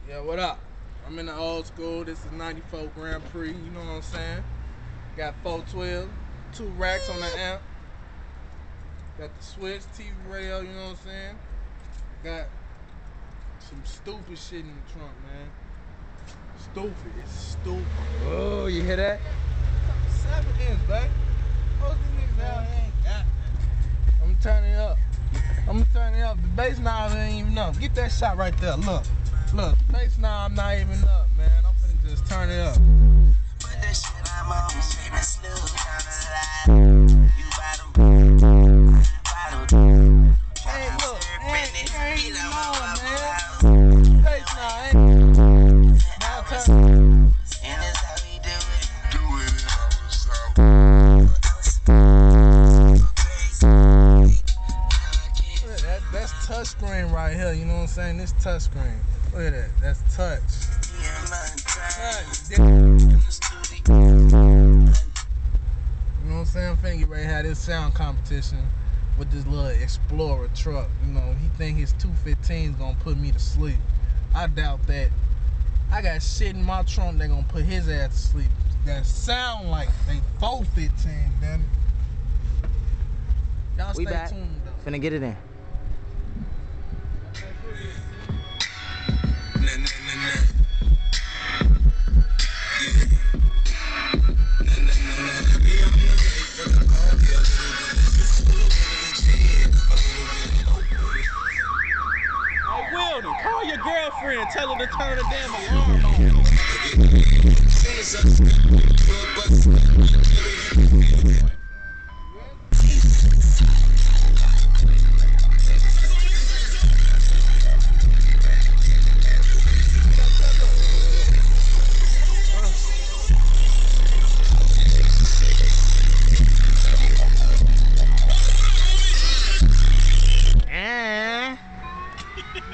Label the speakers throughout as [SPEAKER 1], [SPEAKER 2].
[SPEAKER 1] Yeah, what up? I'm in the old school. This is 94 Grand Prix, you know what I'm saying? Got 412, 2 racks on the amp. Got the switch, TV radio, you know what I'm saying? Got some stupid shit in the trunk, man. Stupid. It's stupid.
[SPEAKER 2] Oh, you hear that?
[SPEAKER 1] 7 inch, baby. Most of these niggas out here ain't got that. I'm turning it up. I'm turning it up. The bass knob ain't even up. Get that shot right there. Look. Look. Bass knob not even up, man. I'm finna just turn it up.
[SPEAKER 3] Put that shit I'm on, screaming slow down the line. You bottom.
[SPEAKER 1] Hey, look. Ain't even on, man. Bass knob ain't. Now turn.
[SPEAKER 3] And that's how we do it.
[SPEAKER 1] That's touchscreen right here, you know what I'm saying? This touchscreen. Look at that. That's touch. You know what I'm saying? I'm finna get ready to have this sound competition with this little Explorer truck. You know, he think his 215 is gonna put me to sleep. I doubt that. I got shit in my trunk that gonna put his ass to sleep. That sound like they 415, damn it. Y'all
[SPEAKER 2] We
[SPEAKER 1] stay
[SPEAKER 2] back.
[SPEAKER 1] tuned though.
[SPEAKER 2] Finna get it in.
[SPEAKER 1] Hey, Wilden, call your girlfriend. Tell her to turn the damn alarm on.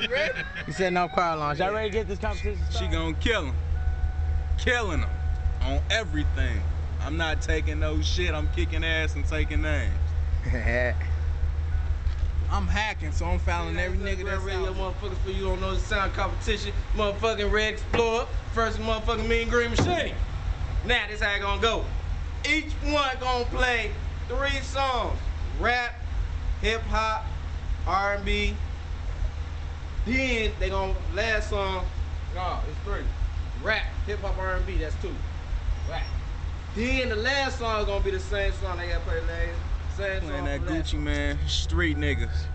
[SPEAKER 1] You ready?
[SPEAKER 2] You said no car launch. Y'all ready to get this competition
[SPEAKER 4] She
[SPEAKER 2] started?
[SPEAKER 4] gonna kill him. Killing him on everything. I'm not taking no shit. I'm kicking ass and taking names.
[SPEAKER 1] I'm hacking, so I'm fouling every nigga that's
[SPEAKER 5] radio
[SPEAKER 1] out.
[SPEAKER 5] motherfuckers for you don't know the sound competition. Motherfucking Red Explorer versus motherfucking Mean Green Machine. Now this how it gonna go. Each one gonna play 3 songs: rap, hip hop, R&B. Then they gonna last song. No, it's 3. Rap, hip hop, R&B. That's 2. Rap. Then the last song is gonna be the same song. They gotta play the last same song.
[SPEAKER 4] Playing that
[SPEAKER 5] for
[SPEAKER 4] Gucci man, street niggas.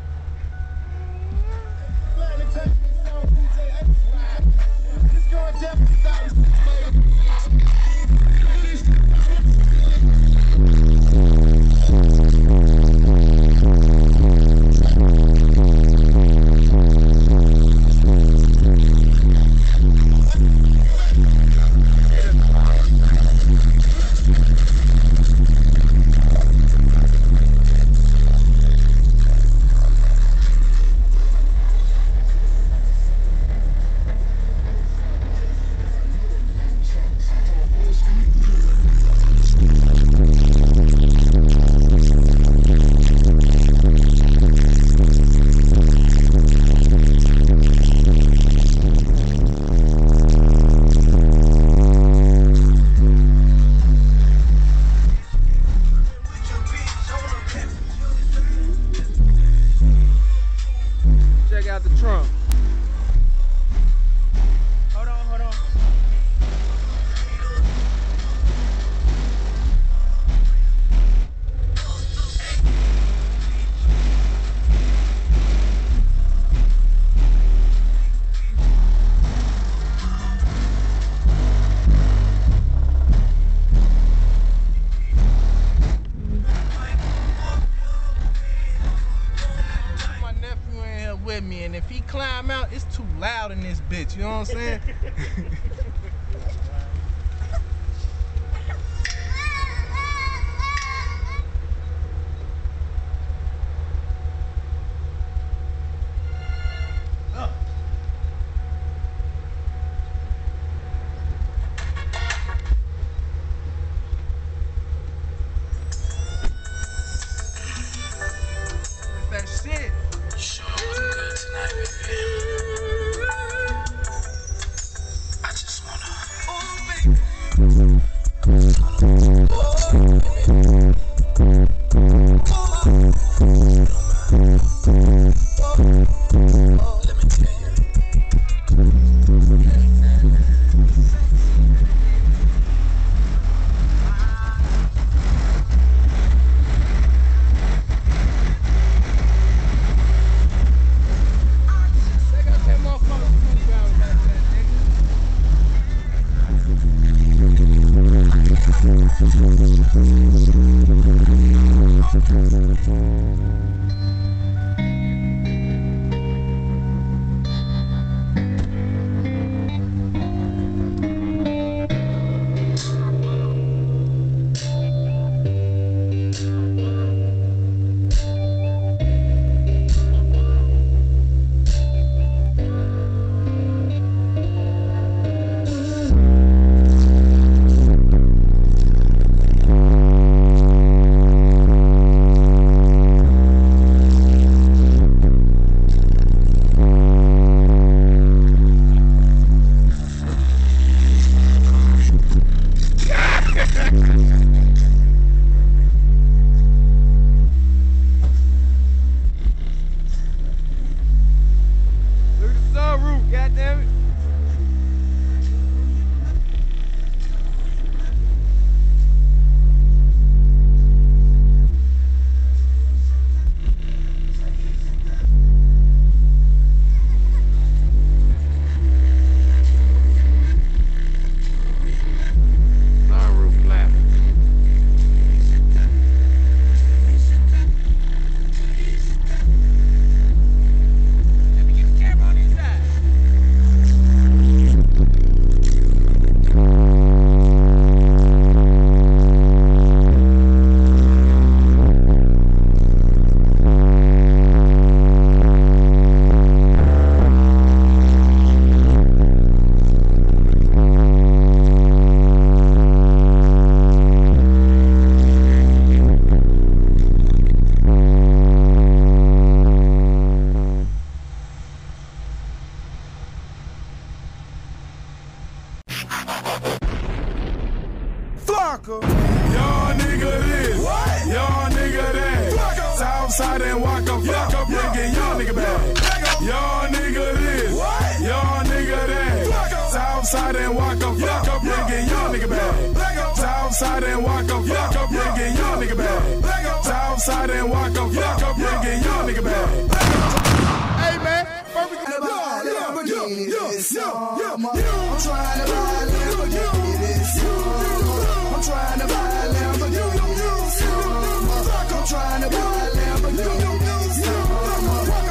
[SPEAKER 5] Check out the trunk. Hold on, hold on.
[SPEAKER 1] My nephew in here with me, and if he climb out, it's too loud in this bitch. You know what I'm saying? That's that shit.
[SPEAKER 3] Sure, good tonight, baby.
[SPEAKER 6] Flocka. Y'all nigga this. What? Y'all nigga that. Flocka. Southside and Waka. Flocka. Bringing y'all nigga back. Y'all nigga this. What? Y'all nigga that. Flocka. Southside and Waka. Flocka. Bringing y'all nigga back. Southside and Waka. Flocka. Bringing y'all nigga back. Southside and Waka. Flocka. Bringing y'all nigga back.
[SPEAKER 1] Hey man, perfect.
[SPEAKER 6] I'm trying to buy a Lamborghini this summer. I'm trying to buy a Lamborghini this summer. I'm trying to buy a Lamborghini this summer.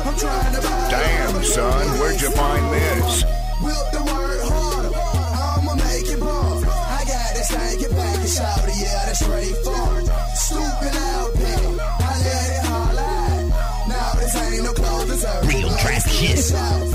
[SPEAKER 6] I'm trying to buy a
[SPEAKER 7] Damn, son, where'd you find this?
[SPEAKER 6] Whip the word harder, I'ma make it bump. I got this stinking package, shawty, yeah, that's straight fun. Stupid out petty, I let it holler out. Now this ain't no clothes, it's a
[SPEAKER 7] Real trap shit.